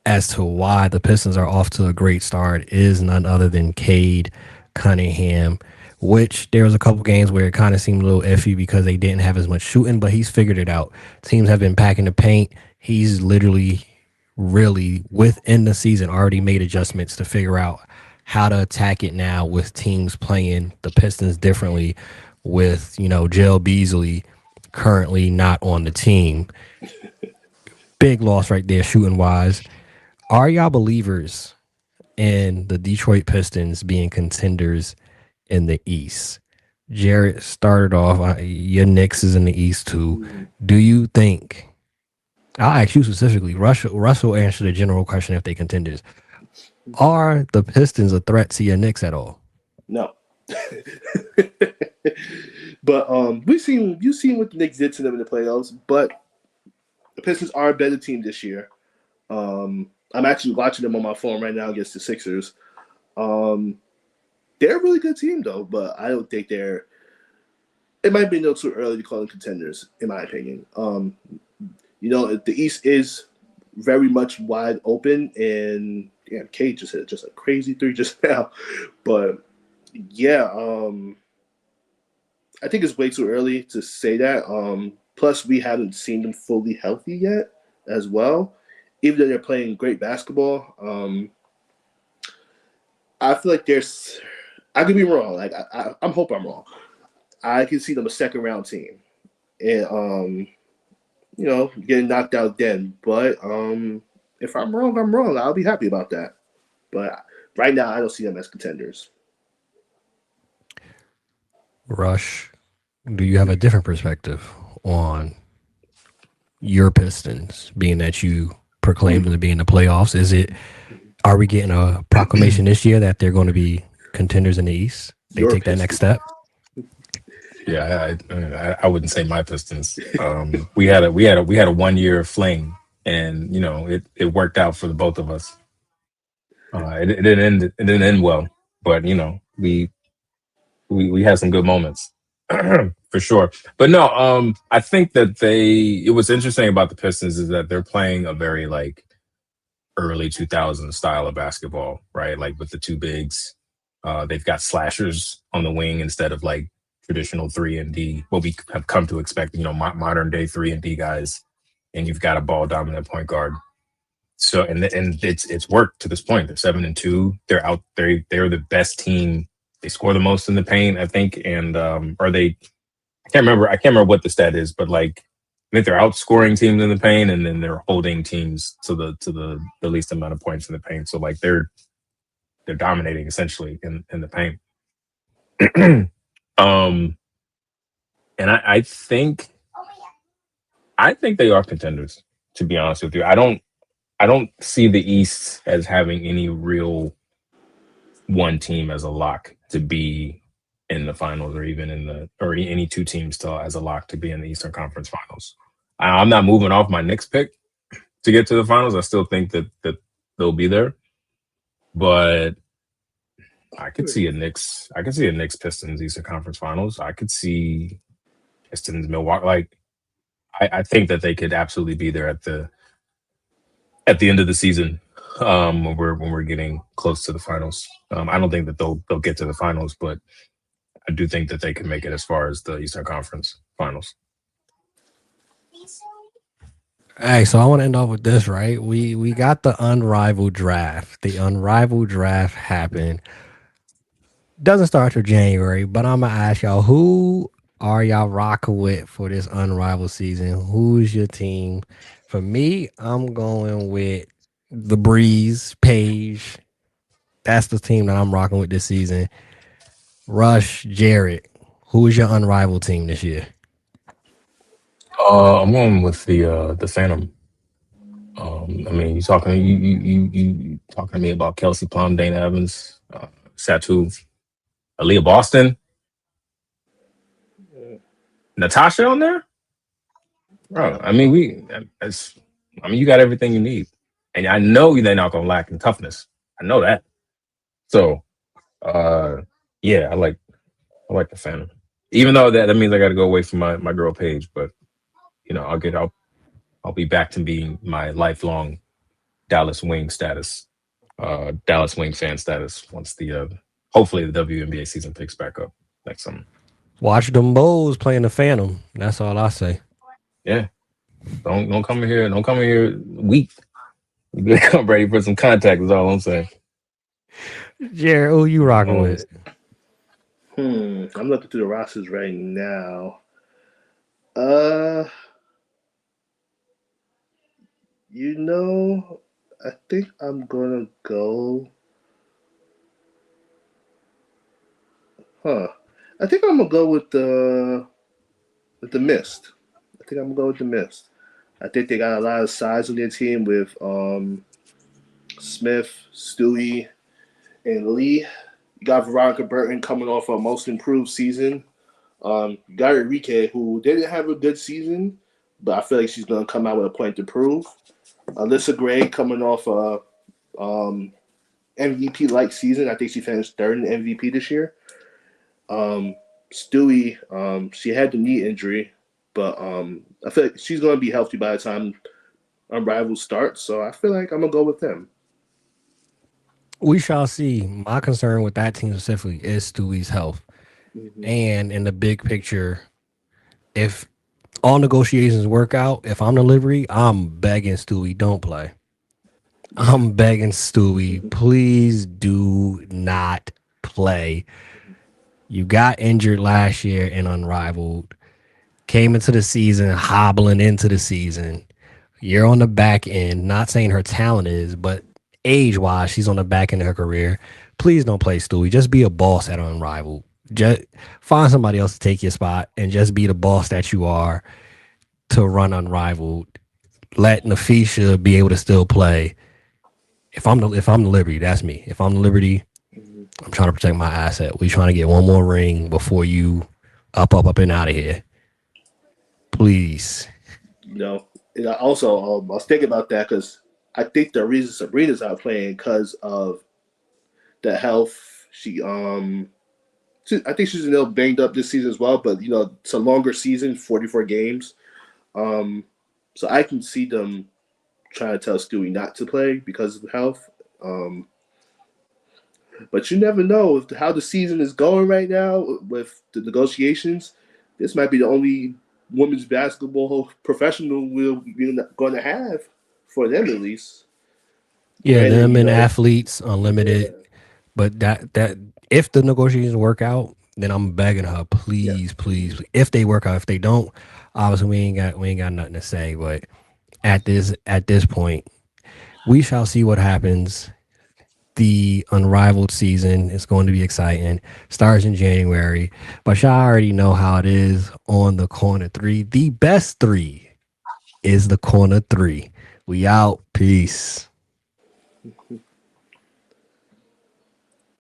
as to why the Pistons are off to a great start is none other than Cade Cunningham, which there was a couple games where it kind of seemed a little iffy because they didn't have as much shooting, but he's figured it out. Teams have been packing the paint. He's literally, really, within the season, already made adjustments to figure out how to attack it now with teams playing the Pistons differently with, Jell Beasley currently not on the team. Big loss right there, shooting wise. Are y'all believers in the Detroit Pistons being contenders in the East? Jarrett started off. Your Knicks is in the East too. Do you think? I'll ask you specifically. Russell answered the general question if they contenders. Are the Pistons a threat to your Knicks at all? No. But you've seen what the Knicks did to them in the playoffs. But the Pistons are a better team this year. I'm actually watching them on my phone right now against the Sixers. They're a really good team, though, but I don't think they're – it might be a little too early to call them contenders, in my opinion. The East is very much wide open, and Cade just hit just a crazy three just now. But, yeah, I think it's way too early to say that. Plus, we haven't seen them fully healthy yet as well. Even though they're playing great basketball, I feel like I could be wrong. Like I'm hope I'm wrong. I can see them a second round team, and getting knocked out then. But if I'm wrong, I'm wrong. I'll be happy about that. But right now, I don't see them as contenders. Rush, do you have a different perspective on your Pistons, being that you proclaimed them to be in the playoffs? Are we getting a proclamation this year that they're going to be contenders in the East? They Your take that next Pistons. step? Yeah, I wouldn't say my Pistons. We had a 1 year fling, and it worked out for the both of us. It didn't end well, but we had some good moments for sure. But no, I think that what's interesting about the Pistons is that they're playing a very like early 2000s style of basketball, right? Like with the two bigs, they've got slashers on the wing instead of like traditional 3 and D. What we have come to expect, modern day 3 and D guys, and you've got a ball dominant point guard. So and it's worked to this point. They're 7-2. They're out there. They're the best team. They score the most in the paint, I think. And are they? I can't remember what the stat is, but like I think they're outscoring teams in the paint, and then they're holding teams to the least amount of points in the paint. So like they're dominating essentially in the paint. And I think they are contenders. To be honest with you, I don't see the East as having any real one team as a lock to be in the finals, or even or any two teams still as a lock to be in the Eastern Conference Finals. I'm not moving off my Knicks pick to get to the finals. I still think that they'll be there, but I could see a Knicks Pistons Eastern Conference Finals. I could see Pistons Milwaukee. Like I think that they could absolutely be there at the end of the season, when we're getting close to the finals. I don't think that they'll get to the finals, but I do think that they can make it as far as the Eastern Conference Finals. Hey, so I want to end off with this, right? We got the Unrivaled draft. The Unrivaled draft happened. Doesn't start till January, but I'm gonna ask y'all, who are y'all rocking with for this Unrivaled season? Who's your team? For me, I'm going with the Breeze, Page. That's the team that I'm rocking with this season. Rush, Jarrett. Who is your Unrivaled team this year? I'm going with the Phantom. I mean, you talking to me about Kelsey Plum, Dane Evans, Satu, Aaliyah Boston, Natasha on there, bro. I mean, you got everything you need, and I know they're not gonna lack in toughness. I know that. So, yeah, I like the Phantom, even though that means I got to go away from my girl Paige, but I'll be back to being my lifelong Dallas Wing status, Dallas Wing fan status once hopefully the WNBA season picks back up next summer. Watch them Bulls playing the Phantom. That's all I say. Yeah, don't come in here. Don't come in here weak. You better come ready for some contact. Is all I'm saying. Jared, who you rocking with? I'm looking through the rosters right now. I think I'm gonna go. I think I'm gonna go with the Mist. I think I'm gonna go with the Mist. I think they got a lot of size on their team with Smith, Stewie, and Lee. You got Veronica Burton coming off a most improved season. You got Enrique, who didn't have a good season, but I feel like she's gonna come out with a point to prove. Alyssa Gray coming off a MVP-like season. I think she finished third in MVP this year. Stewie, she had the knee injury, but I feel like she's going to be healthy by the time Unrivaled starts. So I feel like I'm going to go with them. We shall see. My concern with that team specifically is Stewie's health. Mm-hmm. And in the big picture, if all negotiations work out, if I'm the Liberty, I'm begging Stewie, don't play. I'm begging Stewie, please do not play. play. You got injured last year in Unrivaled. Came into the season hobbling into the season. You're on the back end. Not saying her talent is, but age-wise, she's on the back end of her career. Please don't play Stewie. Just be a boss at Unrivaled. Just find somebody else to take your spot and just be the boss that you are to run Unrivaled. Let Nafisha be able to still play. If I'm the Liberty, that's me. If I'm the Liberty, I'm trying to protect my asset. We trying to get one more ring before you up and out of here. Please. And I was thinking about that because I think the reason Sabrina's not playing because of the health. I think she's a little banged up this season as well, but it's a longer season, 44 games. So I can see them trying to tell Stewie not to play because of health. But you never know how the season is going right now with the negotiations. This might be the only women's basketball professional we're going to have for them at least. Yeah, them and athletes unlimited. Yeah. But that if the negotiations work out, then I'm begging her, please. If they work out, if they don't, obviously we ain't got nothing to say. But at this point, we shall see what happens. The Unrivaled season is going to be exciting. Starts in January, but y'all already know how it is on the corner three. The best three is the corner three. We out. Peace.